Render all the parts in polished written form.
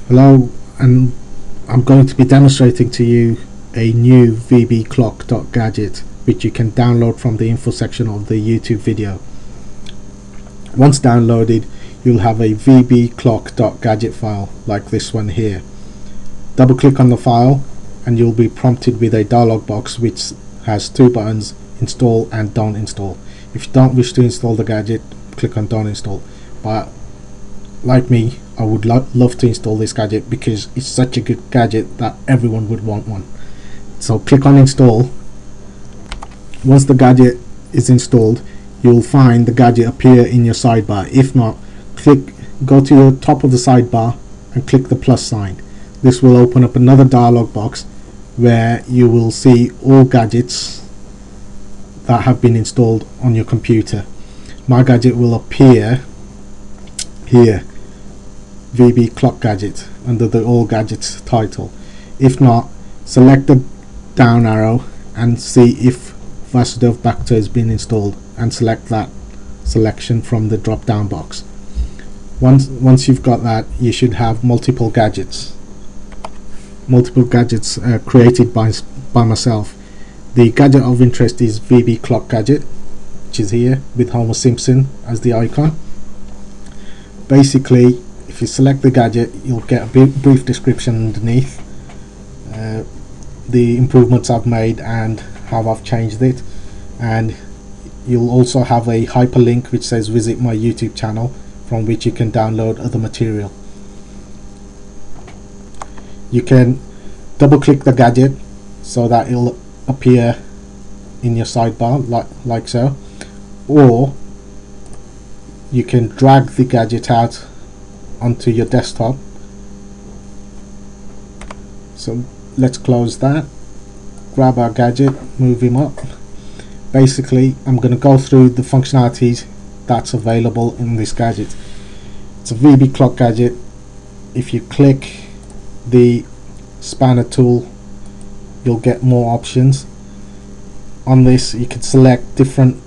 Hello, and I'm going to be demonstrating to you a new vbclock.gadget which you can download from the info section of the YouTube video. Once downloaded, you'll have a vbclock.gadget file like this one here. Double click on the file and you'll be prompted with a dialog box which has two buttons: install and don't install. If you don't wish to install the gadget, click on don't install. But like me, I would love to install this gadget because it's such a good gadget that everyone would want one. So click on install. Once the gadget is installed, you'll find the gadget appear in your sidebar. If not, go to the top of the sidebar and click the plus sign. This will open up another dialog box where you will see all gadgets that have been installed on your computer. My gadget will appear here, VB Clock Gadget, under the All Gadgets title. If not, select the down arrow and see if Vasudev Bhakta has been installed and select that selection from the drop down box. Once you've got that, you should have multiple gadgets created by myself. The gadget of interest is VB Clock Gadget, which is here with Homer Simpson as the icon. Basically, if you select the gadget, you'll get a brief description underneath, the improvements I've made and how I've changed it, and you'll also have a hyperlink which says visit my YouTube channel, from which you can download other material. You can double click the gadget so that it'll appear in your sidebar like so, or you can drag the gadget out onto your desktop. So let's close that, grab our gadget, move him up. Basically, I'm going to go through the functionalities that's available in this gadget. It's a VB Clock Gadget. If you click the spanner tool, you'll get more options. On this, you can select different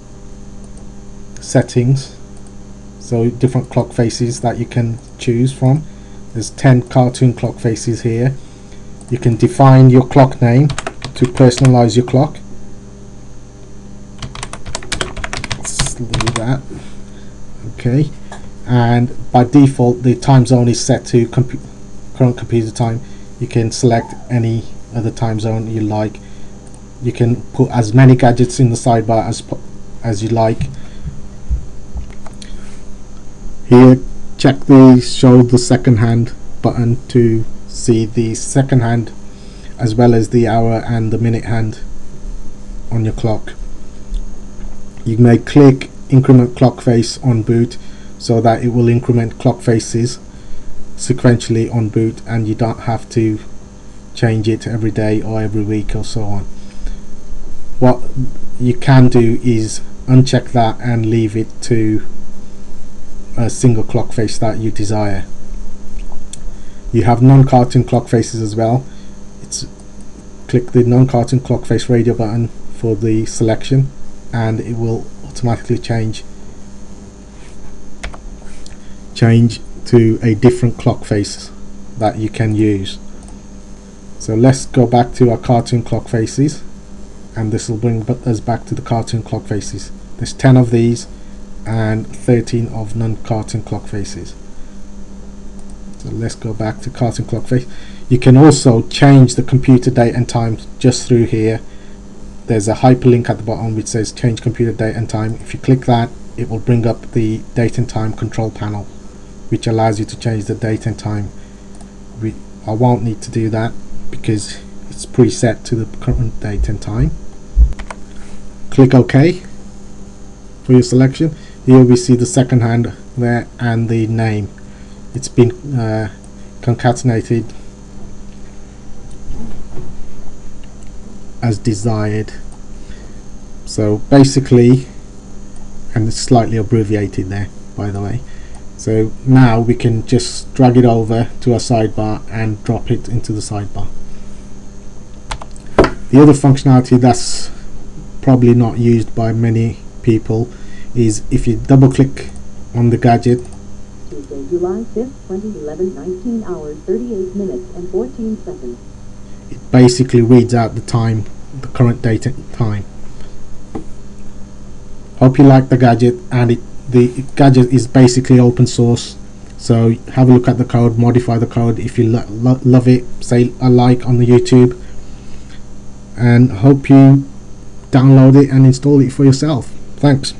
settings, so different clock faces that you can choose from. There's 10 cartoon clock faces here. You can define your clock name to personalize your clock. Let's leave that. Okay, and by default the time zone is set to current computer time. You can select any other time zone you like. You can put as many gadgets in the sidebar as you like. Here, check the show the second hand button to see the second hand as well as the hour and the minute hand on your clock. You may click increment clock face on boot so that it will increment clock faces sequentially on boot, and you don't have to change it every day or every week or so on. What you can do is uncheck that and leave it to a single clock face that you desire. You have non-cartoon clock faces as well. Click the non-cartoon clock face radio button for the selection and it will automatically change to a different clock face that you can use. So let's go back to our cartoon clock faces, and this will bring us back to the cartoon clock faces. There's 10 of these and 13 of non-cartoon clock faces. So let's go back to cartoon clock face. You can also change the computer date and time just through here. There's a hyperlink at the bottom which says change computer date and time. If you click that, it will bring up the date and time control panel, which allows you to change the date and time. I won't need to do that because it's preset to the current date and time. Click OK for your selection. Here we see the second hand there and the name. It's been concatenated as desired. So basically, and it's slightly abbreviated there by the way. So now we can just drag it over to our sidebar and drop it into the sidebar. The other functionality that's probably not used by many people is if you double click on the gadget Tuesday, July 5th, 2011, 19 hours, 38 minutes and 14 seconds. It basically reads out the time, the current date and time. Hope you like the gadget, and the gadget is basically open source, so have a look at the code, modify the code. If you love it, say a like on the YouTube, and hope you download it and install it for yourself. Thanks.